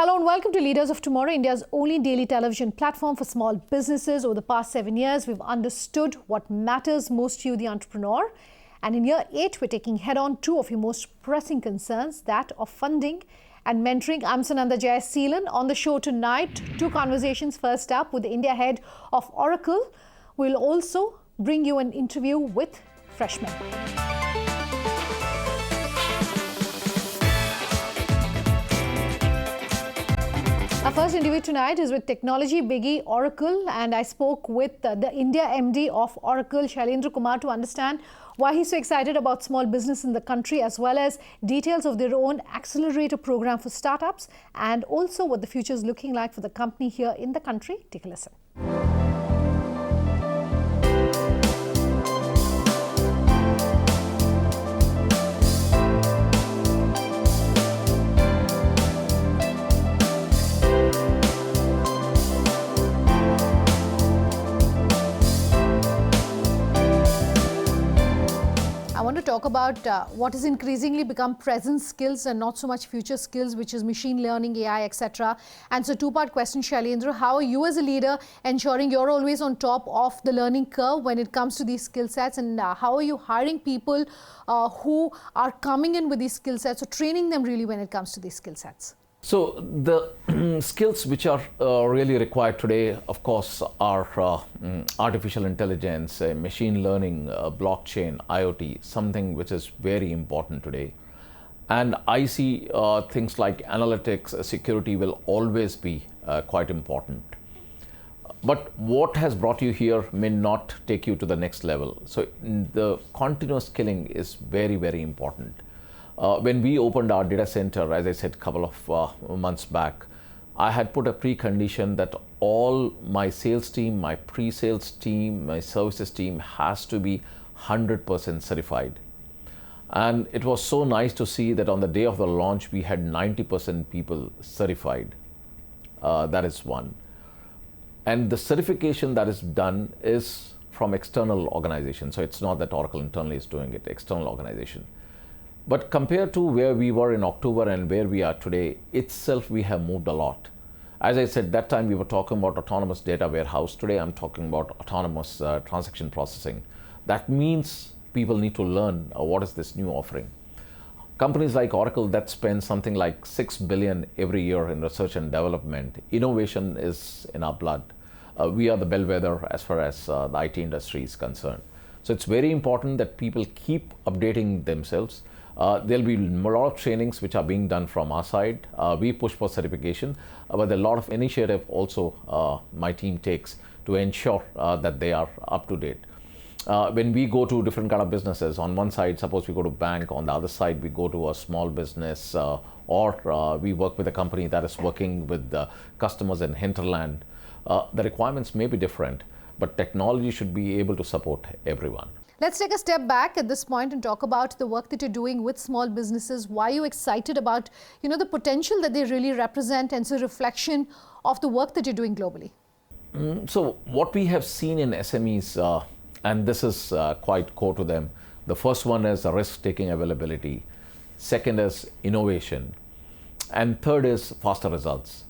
Hello and welcome to Leaders of Tomorrow, India's only daily television platform for small businesses. Over the past 7 years, we've understood what matters most to you, the entrepreneur. And in year 8, we're taking head-on 2 of your most pressing concerns, that of funding and mentoring. I'm Sananda Jayaseelan. On the show tonight, 2 conversations. First up with the India head of Oracle. We'll also bring you an interview with FreshMenu. Our first interview tonight is with technology biggie Oracle, and I spoke with the India MD of Oracle, Shailender Kumar, to understand why he's so excited about small business in the country, as well as details of their own accelerator program for startups, and also what the future is looking like for the company here in the country. Take a listen. I want to talk about what has increasingly become present skills and not so much future skills, which is machine learning, AI, etc. And so 2-part question, Shailendra. How are you as a leader ensuring you're always on top of the learning curve when it comes to these skill sets? And how are you hiring people who are coming in with these skill sets, or training them really when it comes to these skill sets? So the skills which are really required today, of course, are artificial intelligence, machine learning, blockchain, IoT, something which is very important today. And I see things like analytics, security will always be quite important. But what has brought you here may not take you to the next level. So the continuous skilling is very, very important. When we opened our data center, as I said a couple of months back, I had put a precondition that all my sales team, my pre-sales team, my services team has to be 100% certified. And it was so nice to see that on the day of the launch, we had 90% people certified. That is one. And the certification that is done is from external organizations. So it's not that Oracle internally is doing it, external organization. But compared to where we were in October and where we are today, itself we have moved a lot. As I said, that time we were talking about autonomous data warehouse. Today I'm talking about autonomous transaction processing. That means people need to learn what is this new offering. Companies like Oracle that spend something like 6 billion every year in research and development. Innovation is in our blood. We are the bellwether as far as the IT industry is concerned. So it's very important that people keep updating themselves. There'll be a lot of trainings which are being done from our side. We push for certification, but there are a lot of initiative also my team takes to ensure that they are up to date. When we go to different kind of businesses, on one side, suppose we go to bank, on the other side, we go to a small business, or we work with a company that is working with customers in hinterland. The requirements may be different, but technology should be able to support everyone. Let's take a step back at this point and talk about the work that you're doing with small businesses. Why are you excited about, the potential that they really represent, and so reflection of the work that you're doing globally? So what we have seen in SMEs, and this is quite core to them, the first one is risk-taking availability, second is innovation, and third is faster results.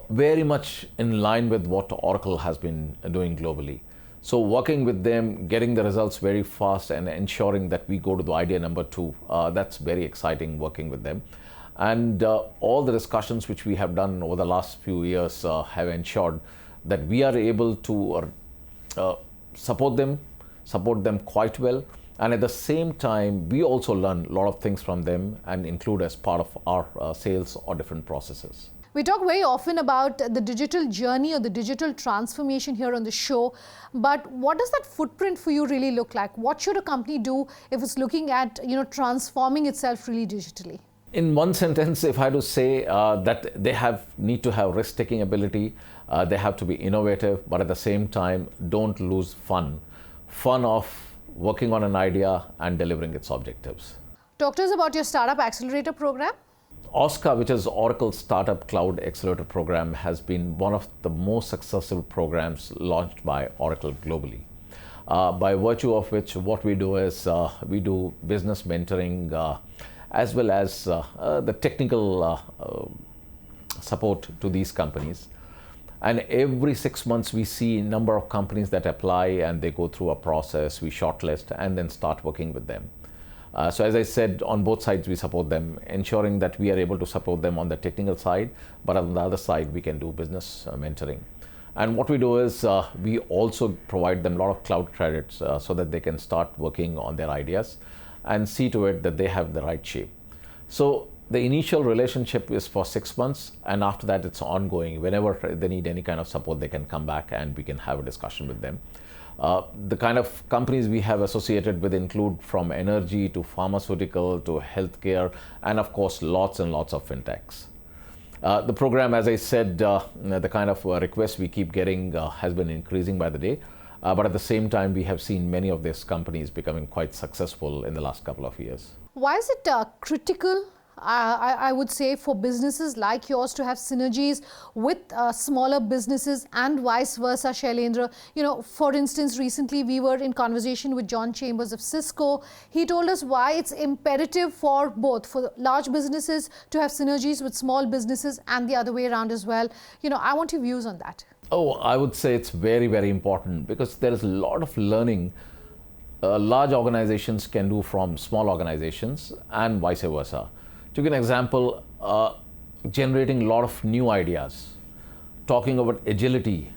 Very much in line with what Oracle has been doing globally. So working with them, getting the results very fast and ensuring that we go to the idea number 2, that's very exciting working with them. And all the discussions which we have done over the last few years have ensured that we are able to support them quite well. And at the same time, we also learn a lot of things from them and include as part of our sales or different processes. We talk very often about the digital journey or the digital transformation here on the show, but what does that footprint for you really look like? What should a company do if it's looking at, transforming itself really digitally? In one sentence, if I had to say that they need to have risk-taking ability, they have to be innovative, but at the same time, don't lose fun of working on an idea and delivering its objectives. Talk to us about your Startup Accelerator program. OSCA, which is Oracle's Startup Cloud Accelerator program, has been one of the most successful programs launched by Oracle globally. By virtue of which, what we do is we do business mentoring as well as the technical support to these companies. And every 6 months, we see a number of companies that apply and they go through a process, we shortlist and then start working with them. So as I said, on both sides, we support them, ensuring that we are able to support them on the technical side, but on the other side, we can do business mentoring. And what we do is we also provide them a lot of cloud credits so that they can start working on their ideas and see to it that they have the right shape. So the initial relationship is for 6 months, and after that it's ongoing. Whenever they need any kind of support, they can come back and we can have a discussion with them. The kind of companies we have associated with include from energy to pharmaceutical to healthcare, and of course lots and lots of fintechs. The program, as I said, the kind of requests we keep getting has been increasing by the day. But at the same time, we have seen many of these companies becoming quite successful in the last couple of years. Why is it critical, I would say, for businesses like yours to have synergies with smaller businesses and vice versa, Shailendra? You know, for instance, recently we were in conversation with John Chambers of Cisco. He told us why it's imperative for both, for large businesses to have synergies with small businesses and the other way around as well. You know, I want your views on that. Oh, I would say it's very, very important because there is a lot of learning large organizations can do from small organizations and vice versa. To give an example, generating a lot of new ideas, talking about agility,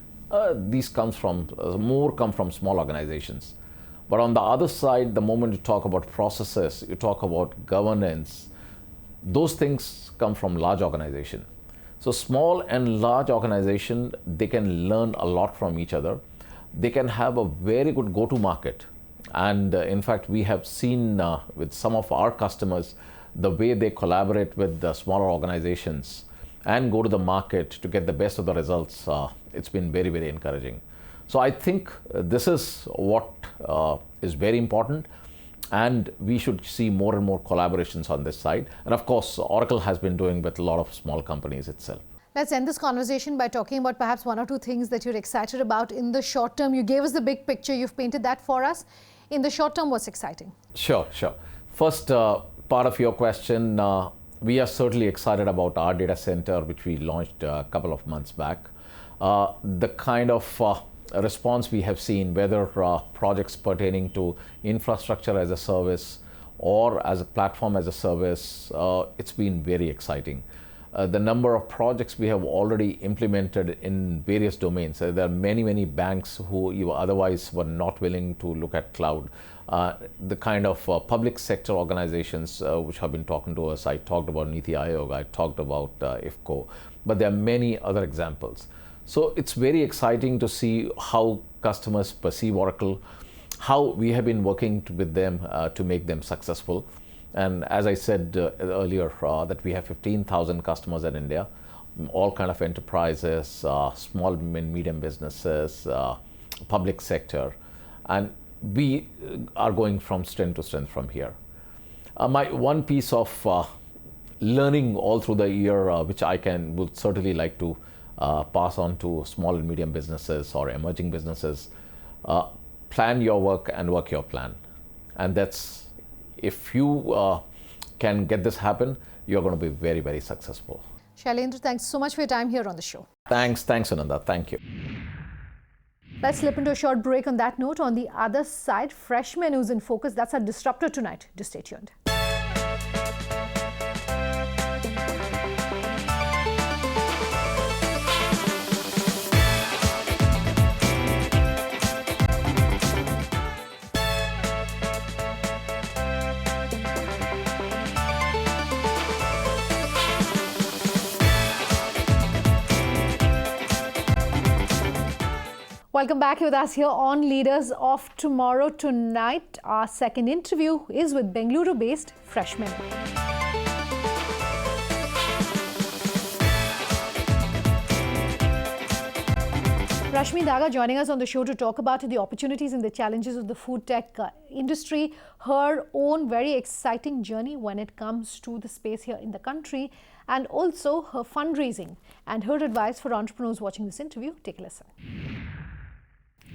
these come from small organizations. But on the other side, the moment you talk about processes, you talk about governance, those things come from large organization. So small and large organization, they can learn a lot from each other. They can have a very good go-to-market. And in fact, we have seen with some of our customers, the way they collaborate with the smaller organizations and go to the market to get the best of the results, it's been very, very encouraging. So I think this is what is very important, and we should see more and more collaborations on this side. And of course, Oracle has been doing with a lot of small companies itself. Let's end this conversation by talking about perhaps one or two things that you're excited about in the short term. You gave us the big picture, you've painted that for us. In the short term, what's exciting? Sure. First, part of your question, we are certainly excited about our data center, which we launched a couple of months back. The kind of response we have seen, whether projects pertaining to infrastructure as a service or as a platform as a service, it's been very exciting. The number of projects we have already implemented in various domains. There are many banks who otherwise were not willing to look at cloud. The kind of public sector organizations which have been talking to us. I talked about Niti Aayog, I talked about IFCO, but there are many other examples. So it's very exciting to see how customers perceive Oracle, how we have been working with them to make them successful. And as I said earlier, that we have 15,000 customers in India, all kind of enterprises, small and medium businesses, public sector, and we are going from strength to strength from here. My one piece of learning all through the year, which I would certainly like to pass on to small and medium businesses or emerging businesses, plan your work and work your plan. And that's, if you can get this happen, you're going to be very, very successful. Shailendra, thanks so much for your time here on the show. Thanks, Ananda. Thank you. Let's slip into a short break on that note. On the other side, FreshMenu is in focus. That's our disruptor tonight. Just stay tuned. Welcome back with us here on Leaders of Tomorrow. Tonight, our second interview is with Bengaluru-based FreshMenu. Rashmi Daga joining us on the show to talk about the opportunities and the challenges of the food tech industry, her own very exciting journey when it comes to the space here in the country, and also her fundraising and her advice for entrepreneurs watching this interview. Take a listen.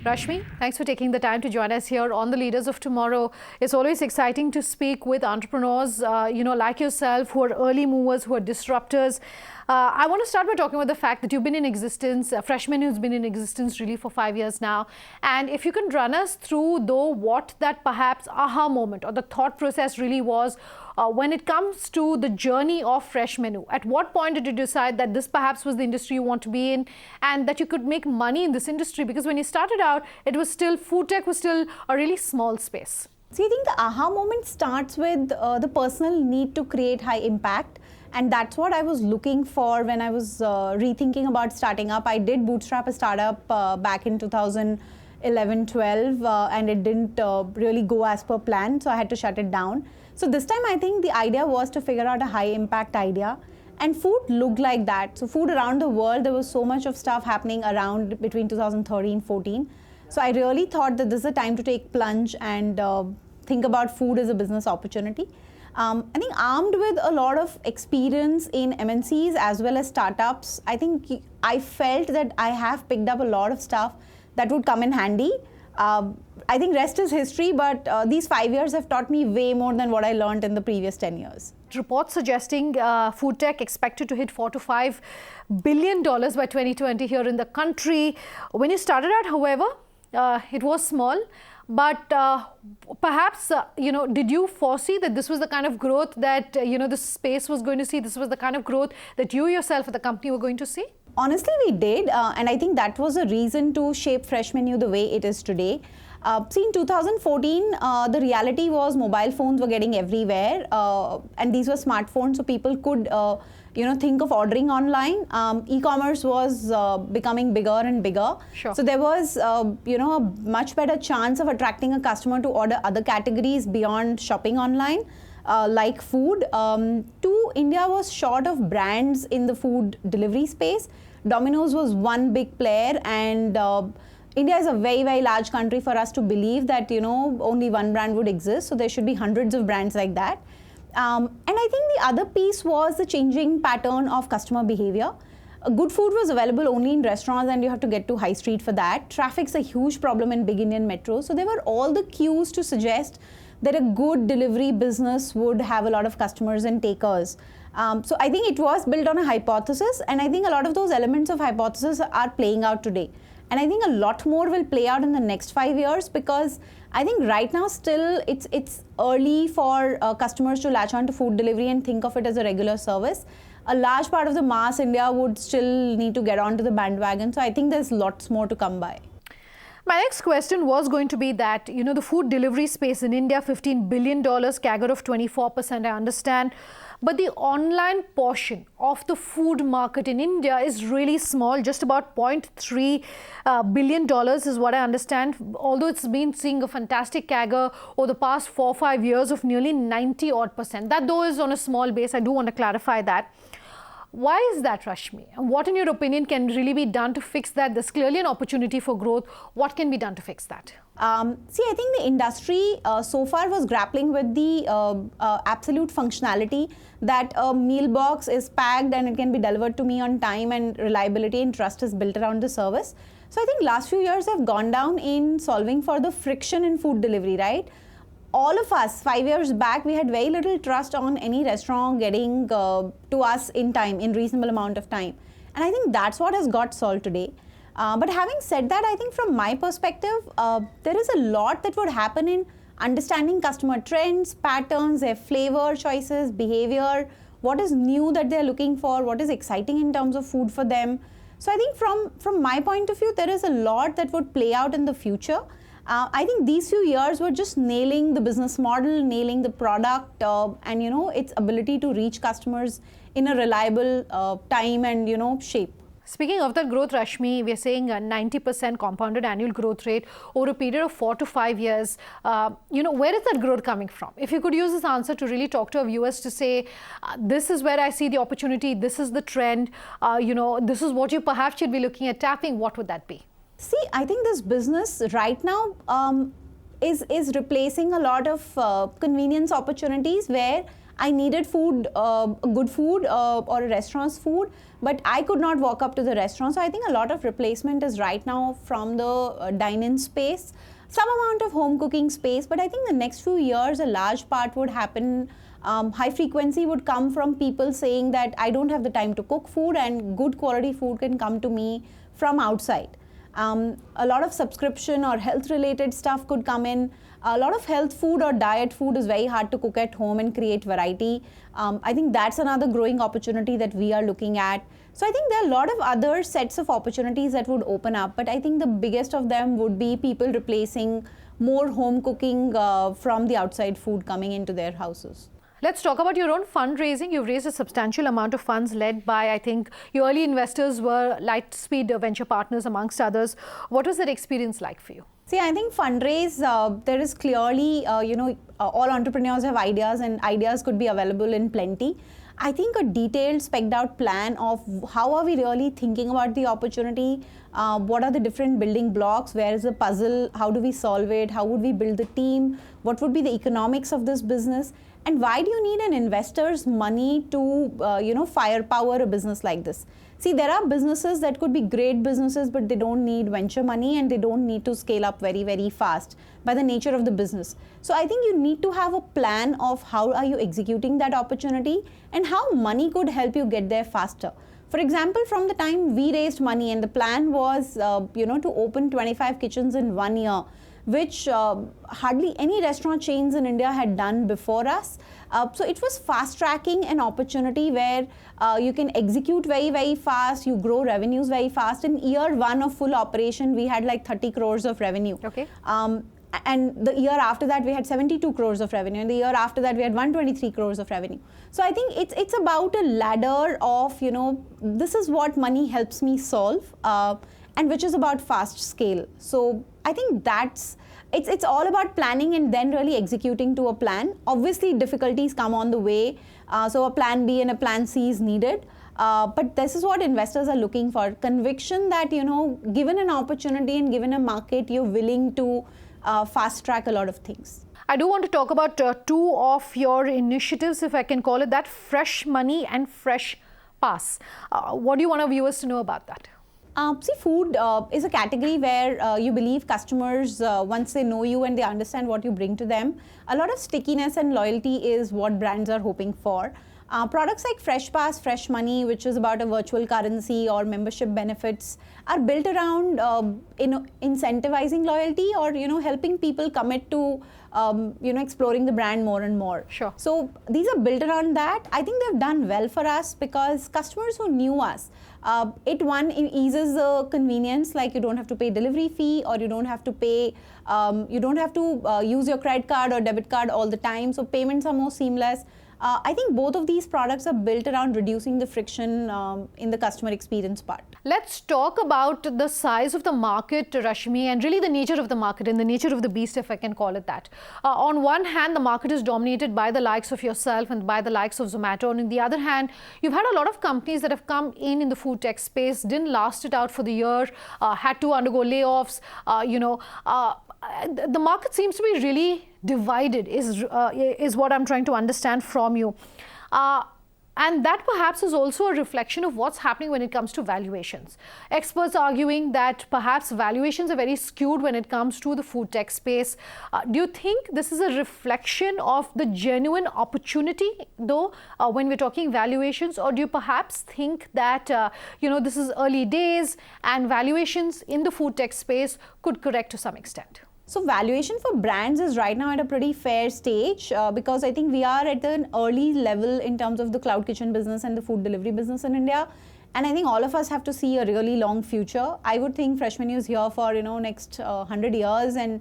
Rashmi, thanks for taking the time to join us here on the Leaders of Tomorrow. It's always exciting to speak with entrepreneurs, like yourself, who are early movers, who are disruptors. I want to start by talking about the fact that you've been in existence. FreshMenu has been in existence really for 5 years now. And if you can run us through, though, what that perhaps aha moment or the thought process really was when it comes to the journey of FreshMenu. At what point did you decide that this perhaps was the industry you want to be in and that you could make money in this industry? Because when you started out, it was still, food tech was still a really small space. See, I think the aha moment starts with the personal need to create high impact. And that's what I was looking for when I was rethinking about starting up. I did bootstrap a startup back in 2011-12 and it didn't really go as per plan, so I had to shut it down. So this time I think the idea was to figure out a high impact idea, and food looked like that. So food around the world, there was so much of stuff happening around between 2013-14. So I really thought that this is a time to take plunge and think about food as a business opportunity. I think armed with a lot of experience in MNCs as well as startups, I think I felt that I have picked up a lot of stuff that would come in handy. I think rest is history, but these 5 years have taught me way more than what I learned in the previous 10 years. Reports suggesting food tech expected to hit $4 to $5 billion by 2020 here in the country. When you started out, however, it was small. But perhaps, did you foresee that this was the kind of growth that, this space was going to see? This was the kind of growth that you yourself at the company were going to see? Honestly, we did. And I think that was a reason to shape FreshMenu the way it is today. See, in 2014, the reality was mobile phones were getting everywhere. And these were smartphones, so people could think of ordering online. E-commerce was becoming bigger and bigger. Sure. So there was, a much better chance of attracting a customer to order other categories beyond shopping online, like food. India was short of brands in the food delivery space. Domino's was one big player, and India is a very, very large country for us to believe that, only one brand would exist. So there should be hundreds of brands like that. And I think the other piece was the changing pattern of customer behavior. Good food was available only in restaurants, and you have to get to high street for that. Traffic's a huge problem in big Indian metros. So there were all the cues to suggest that a good delivery business would have a lot of customers and takers. So I think it was built on a hypothesis, and I think a lot of those elements of hypothesis are playing out today. And I think a lot more will play out in the next 5 years, because I think right now still it's early for customers to latch on to food delivery and think of it as a regular service. A large part of the mass India would still need to get onto the bandwagon. So I think there's lots more to come by. My next question was going to be that, the food delivery space in India, $15 billion, CAGR of 24%, I understand. But the online portion of the food market in India is really small, just about $0.3 billion is what I understand, although it's been seeing a fantastic CAGR over the past 4 or 5 years of nearly 90-odd%. That, though, is on a small base. I do want to clarify that. Why is that, Rashmi? And what, in your opinion, can really be done to fix that? There's clearly an opportunity for growth. What can be done to fix that? See, I think the industry so far was grappling with the absolute functionality that a meal box is packed and it can be delivered to me on time, and reliability and trust is built around the service. So I think last few years have gone down in solving for the friction in food delivery, right? All of us, 5 years back, we had very little trust on any restaurant getting to us in time, in reasonable amount of time. And I think that's what has got solved today. But having said that, I think from my perspective, there is a lot that would happen in understanding customer trends, patterns, their flavor choices, behavior, what is new that they're looking for, what is exciting in terms of food for them. So I think from my point of view, there is a lot that would play out in the future. I think these few years were just nailing the business model, nailing the product, and its ability to reach customers in a reliable time and shape. Speaking of that growth, Rashmi, we are saying a 90% compounded annual growth rate over a period of 4 to 5 years. Where is that growth coming from? If you could use this answer to really talk to our viewers to say, this is where I see the opportunity, this is the trend, this is what you perhaps should be looking at tapping, what would that be? See, I think this business right now is replacing a lot of convenience opportunities where I needed food, good food or a restaurant's food, but I could not walk up to the restaurant. So I think a lot of replacement is right now from the dine-in space, some amount of home cooking space, but I think the next few years a large part would happen. High frequency would come from people saying that I don't have the time to cook food and good quality food can come to me from outside. A lot of subscription or health related stuff could come in. A lot of health food or diet food is very hard to cook at home and create variety. I think that's another growing opportunity that we are looking at. So I think there are a lot of other sets of opportunities that would open up, but I think the biggest of them would be people replacing more home cooking from the outside food coming into their houses. Let's talk about your own fundraising. You've raised a substantial amount of funds led by, I think, your early investors were Lightspeed Venture Partners, amongst others. What was that experience like for you? See, I think fundraise, there is clearly, all entrepreneurs have ideas and ideas could be available in plenty. I think a detailed, spec'd out plan of how are we really thinking about the opportunity, what are the different building blocks, where is the puzzle, how do we solve it, how would we build the team, what would be the economics of this business, and why do you need an investor's money to, firepower a business like this? See, there are businesses that could be great businesses, but they don't need venture money and they don't need to scale up very, very fast by the nature of the business. So I think you need to have a plan of how are you executing that opportunity and how money could help you get there faster. For example, from the time we raised money and the plan was, to open 25 kitchens in 1 year, which hardly any restaurant chains in India had done before us. So it was fast tracking an opportunity where you can execute very, very fast, you grow revenues very fast. In year 1 of full operation, we had like 30 crores of revenue. Okay. And the year after that, we had 72 crores of revenue. And the year after that, we had 123 crores of revenue. So I think it's about a ladder of, this is what money helps me solve. And which is about fast scale. So I think it's all about planning and then really executing to a plan. Obviously, difficulties come on the way. So a plan B and a plan C is needed. But this is what investors are looking for. Conviction that, given an opportunity and given a market, you're willing to fast track a lot of things. I do want to talk about two of your initiatives, if I can call it that, Fresh Money and Fresh Pass. What do you want our viewers to know about that? See, food is a category where you believe customers, once they know you and they understand what you bring to them, a lot of stickiness and loyalty is what brands are hoping for. Products like Fresh Pass, Fresh Money, which is about a virtual currency or membership benefits, are built around incentivizing loyalty or helping people commit to exploring the brand more and more. Sure. So these are built around that. I think they've done well for us because customers who knew us, it eases the convenience, like you don't have to pay delivery fee or you don't have to pay, you don't have to use your credit card or debit card all the time. So payments are more seamless. I think both of these products are built around reducing the friction in the customer experience part. Let's talk about the size of the market, Rashmi, and really the nature of the market and the nature of the beast, if I can call it that. On one hand, the market is dominated by the likes of yourself and by the likes of Zomato. And on the other hand, you've had a lot of companies that have come in the food tech space, didn't last it out for the year, had to undergo layoffs. The market seems to be really divided, is what I'm trying to understand from you. And that perhaps is also a reflection of what's happening when it comes to valuations. Experts arguing that perhaps valuations are very skewed when it comes to the food tech space. Do you think this is a reflection of the genuine opportunity, though, when we're talking valuations? Or do you perhaps think that, this is early days and valuations in the food tech space could correct to some extent? So valuation for brands is right now at a pretty fair stage because I think we are at an early level in terms of the cloud kitchen business and the food delivery business in India. And I think all of us have to see a really long future. I would think FreshMenu is here for next 100 years and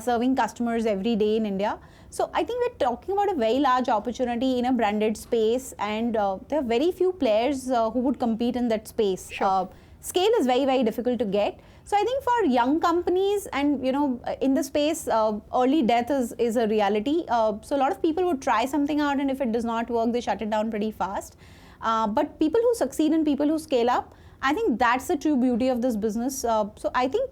serving customers every day in India. So I think we're talking about a very large opportunity in a branded space, and there are very few players who would compete in that space. Sure. Scale is very, very difficult to get. So I think for young companies and, in the space, early death is a reality. So a lot of people would try something out, and if it does not work, they shut it down pretty fast. But people who succeed and people who scale up, I think that's the true beauty of this business. So I think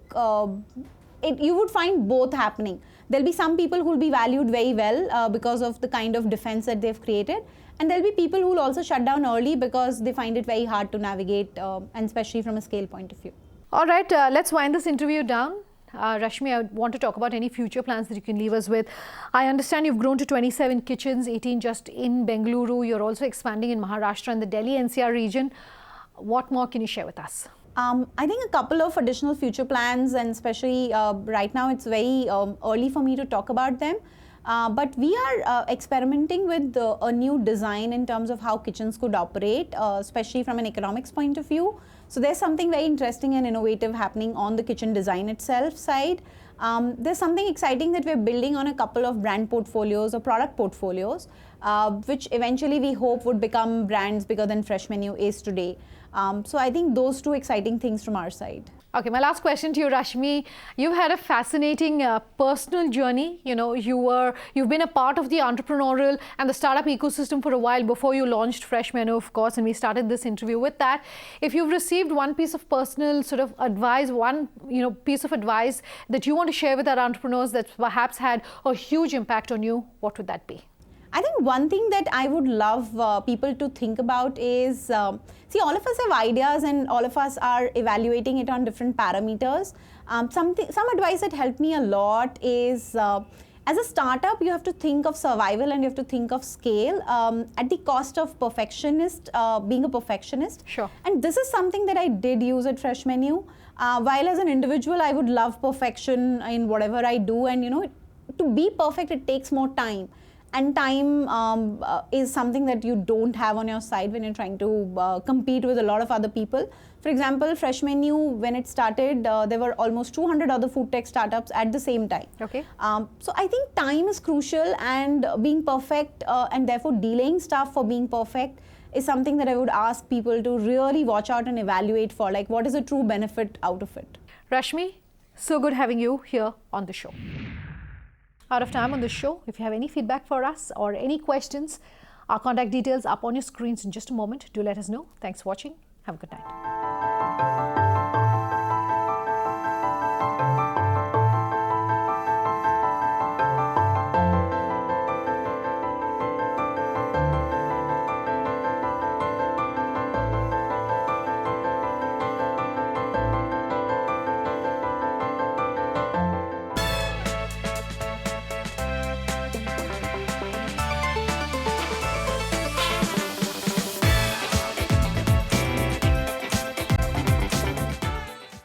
you would find both happening. There'll be some people who will be valued very well because of the kind of defense that they've created. And there'll be people who will also shut down early because they find it very hard to navigate, and especially from a scale point of view. All right, let's wind this interview down. Rashmi, I want to talk about any future plans that you can leave us with. I understand you've grown to 27 kitchens, 18 just in Bengaluru. You're also expanding in Maharashtra and the Delhi NCR region. What more can you share with us? I think a couple of additional future plans, and especially right now it's very early for me to talk about them. But we are experimenting with a new design in terms of how kitchens could operate, especially from an economics point of view. So there's something very interesting and innovative happening on the kitchen design itself side. There's something exciting that we're building on a couple of brand portfolios or product portfolios, which eventually we hope would become brands bigger than FreshMenu is today. So I think those two exciting things from our side. Okay, my last question to you, Rashmi. You've had a fascinating personal journey. You know, you've been a part of the entrepreneurial and the startup ecosystem for a while before you launched FreshMenu, of course, and we started this interview with that. If you've received one piece of personal sort of advice, one piece of advice that you want to share with our entrepreneurs that perhaps had a huge impact on you, what would that be? I think one thing that I would love people to think about is, see, all of us have ideas and all of us are evaluating it on different parameters. Some advice that helped me a lot is, as a startup, you have to think of survival and you have to think of scale at the cost of being a perfectionist. Sure. And this is something that I did use at FreshMenu. While as an individual, I would love perfection in whatever I do, and to be perfect, it takes more time. And time is something that you don't have on your side when you're trying to compete with a lot of other people. For example, FreshMenu, when it started, there were almost 200 other food tech startups at the same time. Okay. So I think time is crucial, and being perfect and therefore delaying stuff for being perfect is something that I would ask people to really watch out and evaluate for, like, what is the true benefit out of it. Rashmi, so good having you here on the show. Out of time on the show. If you have any feedback for us or any questions, our contact details up on your screens in just a moment. Do let us know. Thanks for watching. Have a good night.